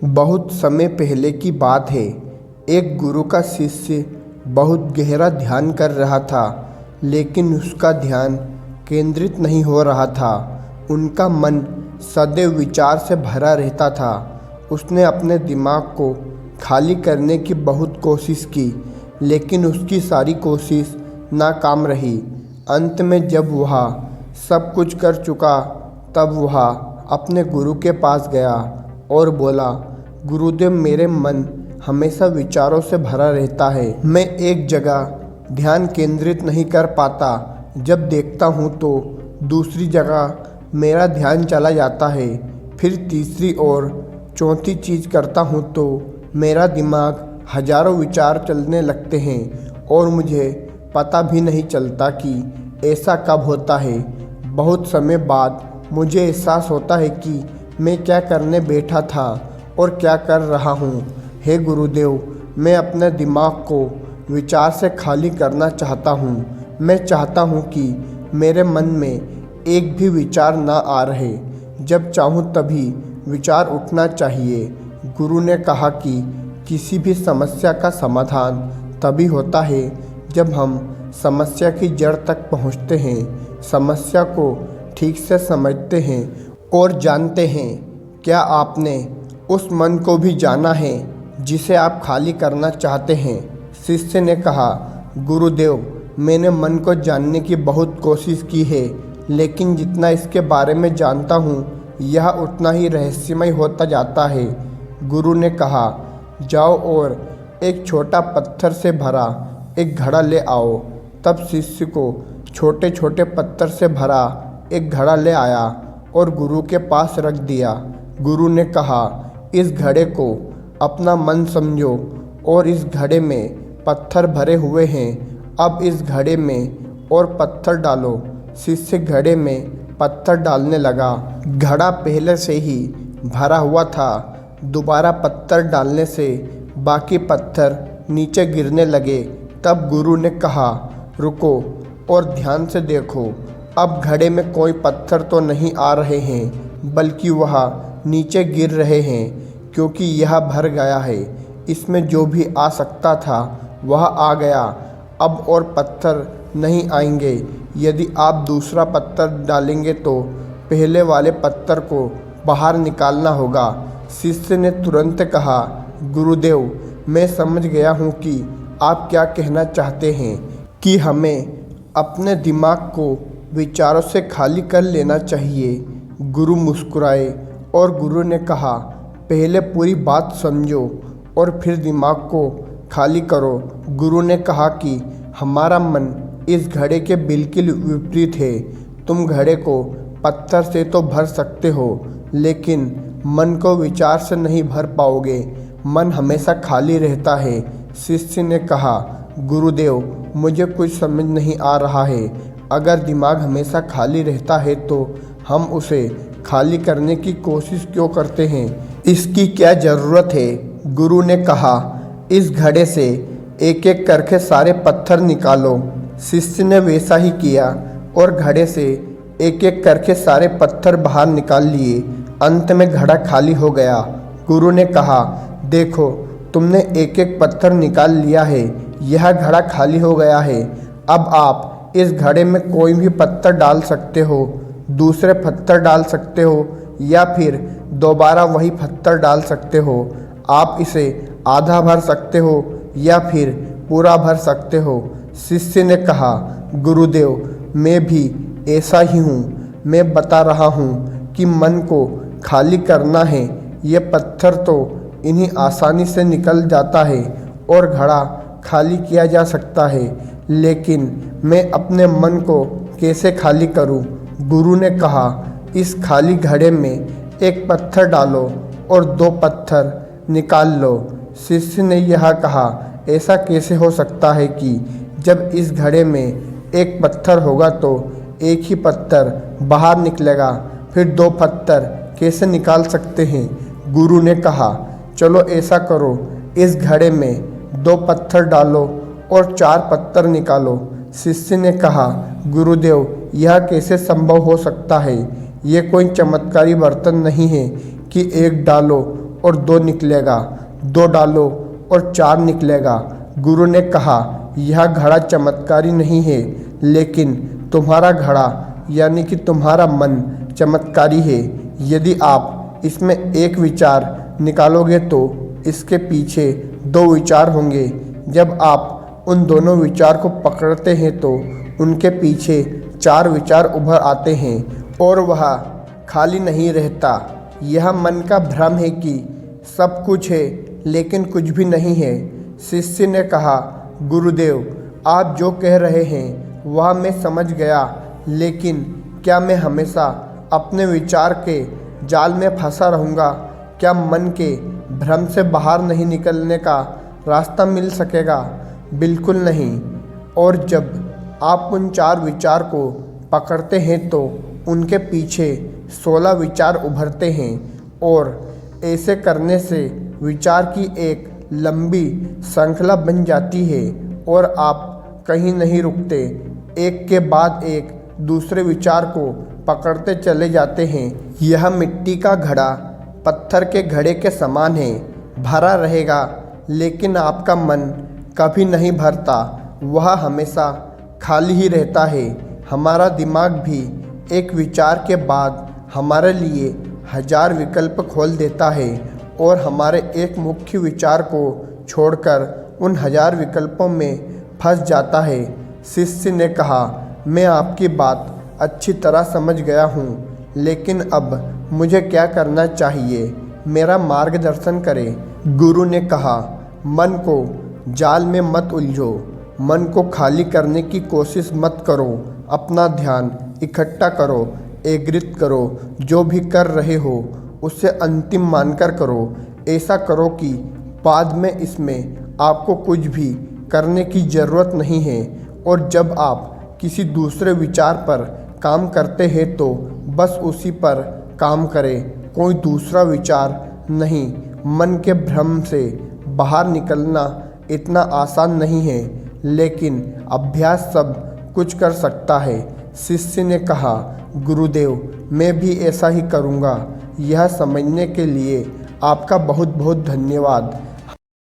बहुत समय पहले की बात है। एक गुरु का शिष्य बहुत गहरा ध्यान कर रहा था, लेकिन उसका ध्यान केंद्रित नहीं हो रहा था। उनका मन सदैव विचार से भरा रहता था। उसने अपने दिमाग को खाली करने की बहुत कोशिश की, लेकिन उसकी सारी कोशिश नाकाम रही। अंत में जब वह सब कुछ कर चुका, तब वह अपने गुरु के पास गया और बोला, गुरुदेव, मेरे मन हमेशा विचारों से भरा रहता है। मैं एक जगह ध्यान केंद्रित नहीं कर पाता। जब देखता हूँ तो दूसरी जगह मेरा ध्यान चला जाता है। फिर तीसरी और चौथी चीज़ करता हूँ तो मेरा दिमाग हजारों विचार चलने लगते हैं और मुझे पता भी नहीं चलता कि ऐसा कब होता है। बहुत समय बाद मुझे एहसास होता है कि मैं क्या करने बैठा था और क्या कर रहा हूँ। हे गुरुदेव, मैं अपने दिमाग को विचार से खाली करना चाहता हूँ। मैं चाहता हूँ कि मेरे मन में एक भी विचार ना आ रहे। जब चाहूँ तभी विचार उठना चाहिए। गुरु ने कहा कि किसी भी समस्या का समाधान तभी होता है जब हम समस्या की जड़ तक पहुँचते हैं, समस्या को ठीक से समझते हैं और जानते हैं। क्या आपने उस मन को भी जाना है जिसे आप खाली करना चाहते हैं? शिष्य ने कहा, गुरुदेव, मैंने मन को जानने की बहुत कोशिश की है, लेकिन जितना इसके बारे में जानता हूँ, यह उतना ही रहस्यमय होता जाता है। गुरु ने कहा, जाओ और एक छोटा पत्थर से भरा एक घड़ा ले आओ। तब शिष्य को छोटे छोटे पत्थर से भरा एक घड़ा ले आया और गुरु के पास रख दिया। गुरु ने कहा, इस घड़े को अपना मन समझो और इस घड़े में पत्थर भरे हुए हैं। अब इस घड़े में और पत्थर डालो। शिष्य घड़े में पत्थर डालने लगा। घड़ा पहले से ही भरा हुआ था। दोबारा पत्थर डालने से बाकी पत्थर नीचे गिरने लगे। तब गुरु ने कहा, रुको और ध्यान से देखो। अब घड़े में कोई पत्थर तो नहीं आ रहे हैं, बल्कि वह नीचे गिर रहे हैं, क्योंकि यह भर गया है। इसमें जो भी आ सकता था वह आ गया। अब और पत्थर नहीं आएंगे। यदि आप दूसरा पत्थर डालेंगे तो पहले वाले पत्थर को बाहर निकालना होगा। शिष्य ने तुरंत कहा, गुरुदेव, मैं समझ गया हूँ कि आप क्या कहना चाहते हैं कि हमें अपने दिमाग को विचारों से खाली कर लेना चाहिए। गुरु मुस्कुराए और गुरु ने कहा, पहले पूरी बात समझो और फिर दिमाग को खाली करो। गुरु ने कहा कि हमारा मन इस घड़े के बिल्कुल विपरीत है। तुम घड़े को पत्थर से तो भर सकते हो, लेकिन मन को विचार से नहीं भर पाओगे। मन हमेशा खाली रहता है। शिष्य ने कहा, गुरुदेव, मुझे कुछ समझ नहीं आ रहा है। अगर दिमाग हमेशा खाली रहता है तो हम उसे खाली करने की कोशिश क्यों करते हैं? इसकी क्या ज़रूरत है? गुरु ने कहा, इस घड़े से एक एक करके सारे पत्थर निकालो। शिष्य ने वैसा ही किया और घड़े से एक एक करके सारे पत्थर बाहर निकाल लिए। अंत में घड़ा खाली हो गया। गुरु ने कहा, देखो, तुमने एक एक पत्थर निकाल लिया है। यह घड़ा खाली हो गया है। अब आप इस घड़े में कोई भी पत्थर डाल सकते हो, दूसरे पत्थर डाल सकते हो, या फिर दोबारा वही पत्थर डाल सकते हो। आप इसे आधा भर सकते हो या फिर पूरा भर सकते हो। शिष्य ने कहा, गुरुदेव, मैं भी ऐसा ही हूँ। मैं बता रहा हूँ कि मन को खाली करना है। ये पत्थर तो इन्हीं आसानी से निकल जाता है और घड़ा खाली किया जा सकता है, लेकिन मैं अपने मन को कैसे खाली करूं? गुरु ने कहा, इस खाली घड़े में एक पत्थर डालो और दो पत्थर निकाल लो। शिष्य ने यह कहा, ऐसा कैसे हो सकता है कि जब इस घड़े में एक पत्थर होगा तो एक ही पत्थर बाहर निकलेगा, फिर दो पत्थर कैसे निकाल सकते हैं? गुरु ने कहा, चलो ऐसा करो, इस घड़े में दो पत्थर डालो और चार पत्थर निकालो। शिष्य ने कहा, गुरुदेव, यह कैसे संभव हो सकता है? ये कोई चमत्कारी बर्तन नहीं है कि एक डालो और 2 निकलेगा, 2 डालो और 4 निकलेगा। गुरु ने कहा, यह घड़ा चमत्कारी नहीं है, लेकिन तुम्हारा घड़ा यानी कि तुम्हारा मन चमत्कारी है। यदि आप इसमें एक विचार निकालोगे तो इसके पीछे 2 विचार होंगे। जब आप उन दोनों विचार को पकड़ते हैं तो उनके पीछे 4 विचार उभर आते हैं और वह खाली नहीं रहता। यह मन का भ्रम है कि सब कुछ है लेकिन कुछ भी नहीं है। शिष्य ने कहा, गुरुदेव, आप जो कह रहे हैं वह मैं समझ गया, लेकिन क्या मैं हमेशा अपने विचार के जाल में फंसा रहूँगा? क्या मन के भ्रम से बाहर नहीं निकलने का रास्ता मिल सकेगा? बिल्कुल नहीं। और जब आप उन 4 विचार को पकड़ते हैं तो उनके पीछे 16 विचार उभरते हैं और ऐसे करने से विचार की एक लंबी श्रृंखला बन जाती है और आप कहीं नहीं रुकते। एक के बाद एक दूसरे विचार को पकड़ते चले जाते हैं। यह मिट्टी का घड़ा पत्थर के घड़े के समान है, भरा रहेगा, लेकिन आपका मन कभी नहीं भरता, वह हमेशा खाली ही रहता है। हमारा दिमाग भी एक विचार के बाद हमारे लिए 1000 विकल्प खोल देता है और हमारे एक मुख्य विचार को छोड़कर उन 1000 विकल्पों में फंस जाता है। शिष्य ने कहा, मैं आपकी बात अच्छी तरह समझ गया हूँ, लेकिन अब मुझे क्या करना चाहिए? मेरा मार्गदर्शन करें। गुरु ने कहा, मन को जाल में मत उलझो, मन को खाली करने की कोशिश मत करो। अपना ध्यान इकट्ठा करो, एकीकृत करो। जो भी कर रहे हो उसे अंतिम मानकर करो। ऐसा करो कि बाद में इसमें आपको कुछ भी करने की ज़रूरत नहीं है। और जब आप किसी दूसरे विचार पर काम करते हैं तो बस उसी पर काम करें, कोई दूसरा विचार नहीं। मन के भ्रम से बाहर निकलना इतना आसान नहीं है, लेकिन अभ्यास सब कुछ कर सकता है। शिष्य ने कहा, गुरुदेव, मैं भी ऐसा ही करूँगा। यह समझने के लिए आपका बहुत बहुत धन्यवाद।